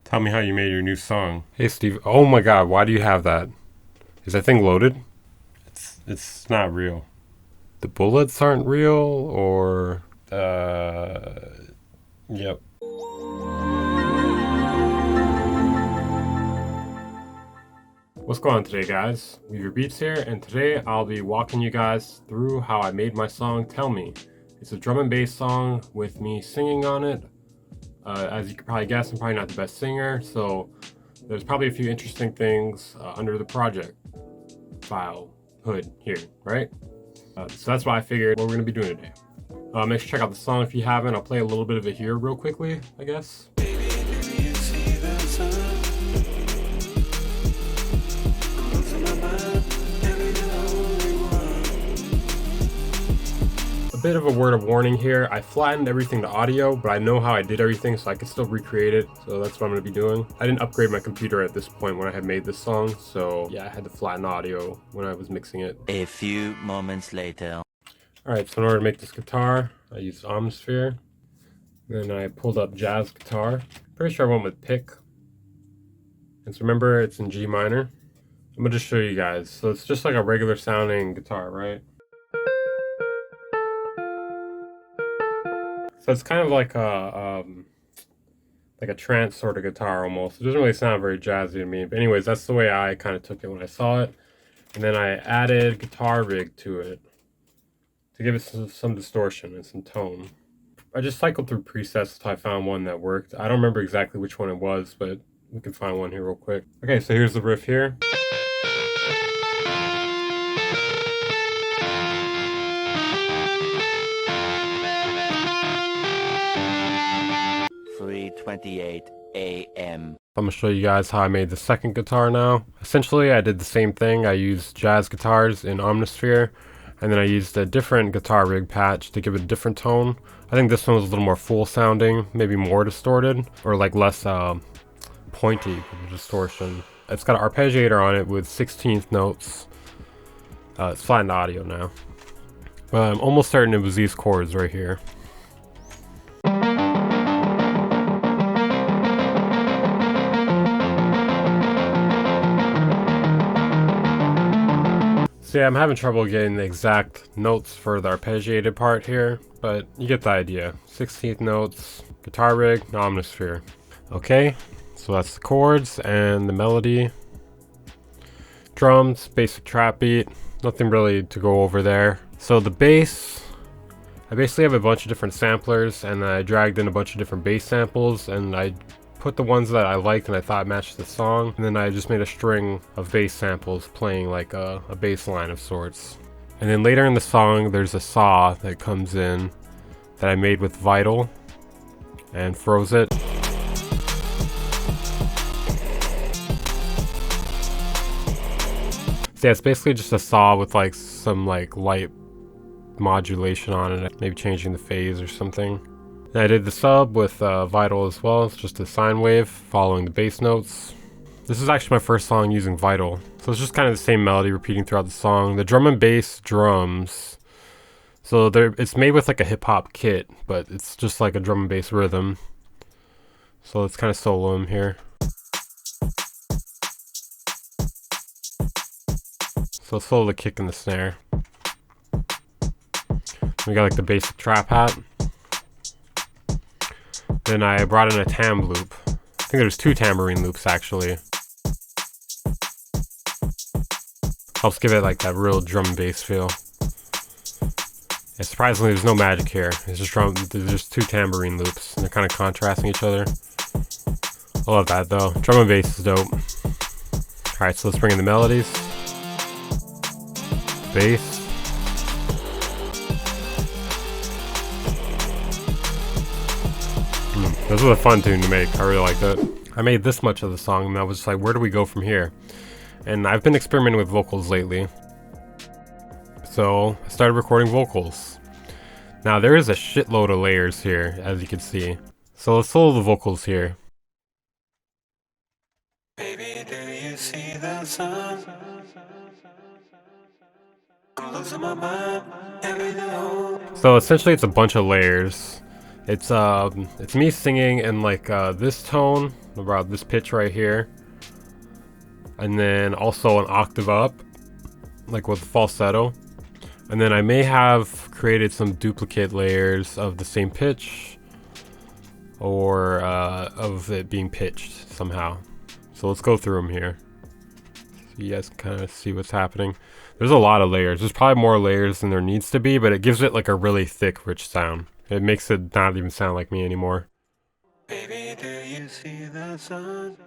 Tell me how you made your new song. Hey Steve, oh my god, why do you have that? Is that thing loaded? It's not real. The bullets aren't real, or yep. What's going on today, guys? Weaver Beats here, and today I'll be walking you guys through how I made my song Tell Me. It's a drum and bass song with me singing on it. As you can probably guess, I'm probably not the best singer, so there's probably a few interesting things under the project file hood here, right? So that's why I figured what we're going to be doing today. Make sure to check out the song if you haven't. I'll play a little bit of it here real quickly, I guess. A bit of a word of warning here. I flattened everything to audio, but I know how I did everything, so I can still recreate it. So that's what I'm going to be doing. I didn't upgrade my computer at this point when I had made this song, so yeah, I had to flatten audio when I was mixing it. A few moments later. Alright, so in order to make this guitar, I used Omnisphere. Then I pulled up jazz guitar. Pretty sure I went with pick. And so remember, it's in G minor. I'm going to just show you guys. So it's just like a regular sounding guitar, right? So it's kind of like a trance sort of guitar almost. It doesn't really sound very jazzy to me. But anyways, that's the way I kind of took it when I saw it. And then I added guitar rig to it to give it some distortion and some tone. I just cycled through presets until I found one that worked. I don't remember exactly which one it was, but we can find one here real quick. Okay, so here's the riff here. 3:28 a.m. I'm going to show you guys how I made the second guitar now. Essentially, I did the same thing. I used jazz guitars in Omnisphere, and then I used a different guitar rig patch to give it a different tone. I think this one was a little more full sounding, maybe more distorted, or like less pointy distortion. It's got an arpeggiator on it with 16th notes. It's flattened audio now. But I'm almost certain it was these chords right here. So yeah, I'm having trouble getting the exact notes for the arpeggiated part here, but you get the idea. 16th notes, guitar rig, Omnisphere. Okay, so that's the chords and the melody. Drums, basic trap beat, nothing really to go over there. So the bass, I basically have a bunch of different samplers, and I dragged in a bunch of different bass samples, and I put the ones that I liked and I thought matched the song, and then I just made a string of bass samples playing like a bass line of sorts. And then later in the song there's a saw that comes in that I made with Vital and froze it. So yeah, it's basically just a saw with like some like light modulation on it, maybe changing the phase or something. And I did the sub with Vital as well. It's just a sine wave following the bass notes. This is actually my first song using Vital. So it's just kind of the same melody repeating throughout the song. The drum and bass drums. So it's made with like a hip hop kit, but it's just like a drum and bass rhythm. So let's kind of solo them here. So solo the kick and the snare. We got like the basic trap hat. Then I brought in a tam loop. I think there's 2 tambourine loops actually. Helps give it like that real drum and bass feel. Yeah, surprisingly, there's no magic here. It's just there's just 2 tambourine loops, and they're kind of contrasting each other. I love that though. Drum and bass is dope. Alright, so let's bring in the melodies. Bass. This was a fun tune to make. I really liked it. I made this much of the song and I was just like, where do we go from here? And I've been experimenting with vocals lately. So I started recording vocals. Now there is a shitload of layers here, as you can see. So let's solo the vocals here. Baby, do you see the sun? I'm losing my mind. So essentially it's a bunch of layers. It's me singing in like this tone, about this pitch right here. And then also an octave up, like with falsetto. And then I may have created some duplicate layers of the same pitch, or of it being pitched somehow. So let's go through them here, so you guys can kind of see what's happening. There's a lot of layers. There's probably more layers than there needs to be, but it gives it like a really thick, rich sound. It makes it not even sound like me anymore. Baby, do you see the sun?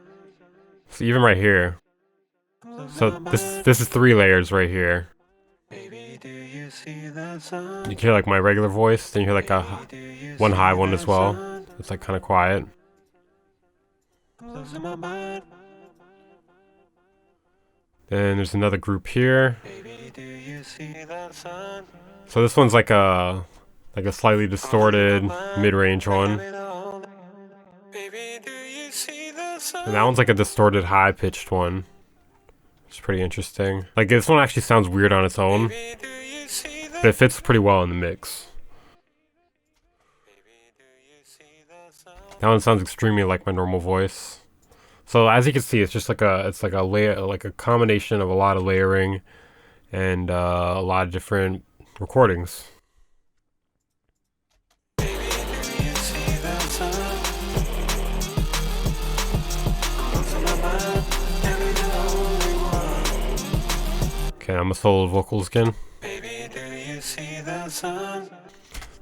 So even right here. So this is 3 layers right here. Baby, do you see the sun? You can hear like my regular voice, then you hear like a one high one as well. It's like kind of quiet. Then there's another group here. So this one's like a slightly distorted mid-range one. And that one's like a distorted high-pitched one. It's pretty interesting. Like this one actually sounds weird on its own, but it fits pretty well in the mix. That one sounds extremely like my normal voice. So as you can see, it's just like a layer, like a combination of a lot of layering and a lot of different recordings. Okay, I'm a solo vocals again.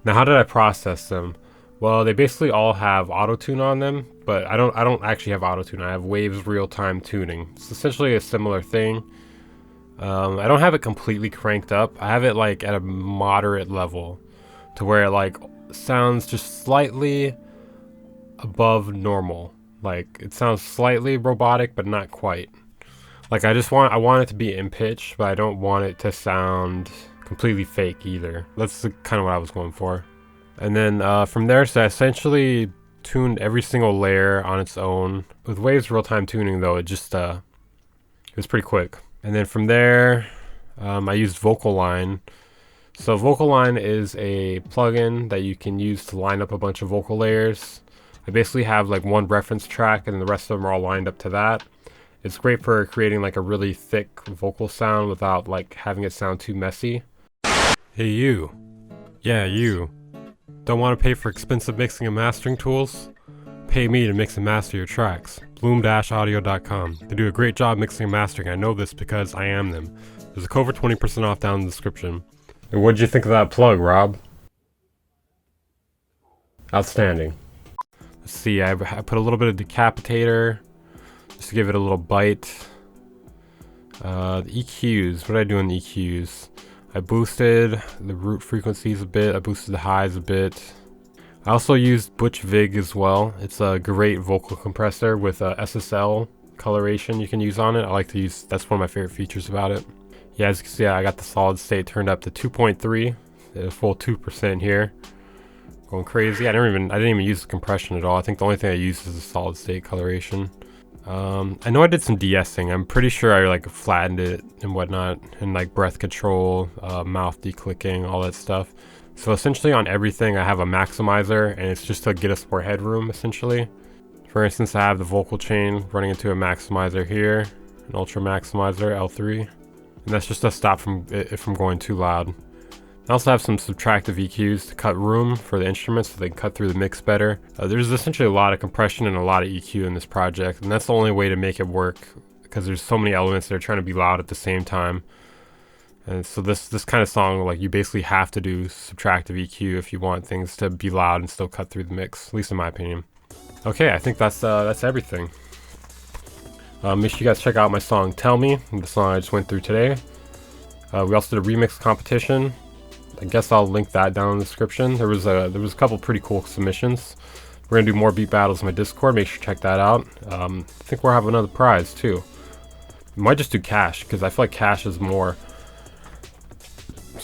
Now, how did I process them? Well, they basically all have auto-tune on them, but I don't actually have auto-tune. I have Waves real-time tuning. It's essentially a similar thing. I don't have it completely cranked up. I have it like at a moderate level, to where it like sounds just slightly above normal. Like it sounds slightly robotic, but not quite. Like I want it to be in pitch, but I don't want it to sound completely fake either. That's kind of what I was going for. And then from there, so I essentially tuned every single layer on its own. With Waves real-time tuning though, it was pretty quick. And then from there, I used Vocal Line. So Vocal Line is a plugin that you can use to line up a bunch of vocal layers. I basically have like one reference track and the rest of them are all lined up to that. It's great for creating like a really thick vocal sound without like having it sound too messy. Hey you. Yeah, you. Don't want to pay for expensive mixing and mastering tools? Pay me to mix and master your tracks. Bloom-audio.com. They do a great job mixing and mastering. I know this because I am them. There's a code for 20% off down in the description. And what did you think of that plug, Rob? Outstanding. Let's see, I put a little bit of decapitator just to give it a little bite. The EQs, what did I do in the EQs? I boosted the root frequencies a bit, I boosted the highs a bit. I also used Butch Vig as well. It's a great vocal compressor with SSL coloration you can use on it. I like to use, that's one of my favorite features about it. Yeah, as you can see, I got the solid state turned up to 2.3, a full 2% here. Going crazy. I didn't even use the compression at all. I think the only thing I used is the solid state coloration. I know I did some de-essing. I'm pretty sure I like flattened it and whatnot, and like breath control, mouth declicking, all that stuff. So essentially on everything I have a maximizer, and it's just to get us more headroom essentially. For instance, I have the vocal chain running into a maximizer here, an ultra maximizer, L3. And that's just to stop it from going too loud. I also have some subtractive EQs to cut room for the instruments so they can cut through the mix better. There's essentially a lot of compression and a lot of EQ in this project, and that's the only way to make it work because there's so many elements that are trying to be loud at the same time. And so this kind of song, like you basically have to do subtractive EQ if you want things to be loud and still cut through the mix, at least in my opinion. Okay, I think that's everything. Make sure you guys check out my song "Tell Me," the song I just went through today. We also did a remix competition. I guess I'll link that down in the description. There was a couple pretty cool submissions. We're gonna do more beat battles in my Discord. Make sure to check that out. I think we'll have another prize too. We might just do cash because I feel like cash is more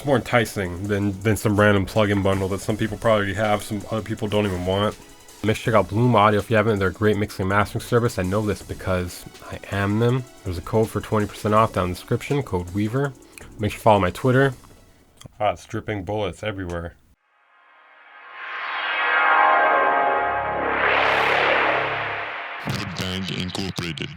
enticing than some random plugin bundle that some people probably have, some other people don't even want. Make sure to check out Bloom Audio if you haven't. They're a great mixing and mastering service. I know this because I am them. There's a code for 20% off down in the description, code Weaver. Make sure to follow my Twitter. Ah, it's dripping bullets everywhere. Incorporated.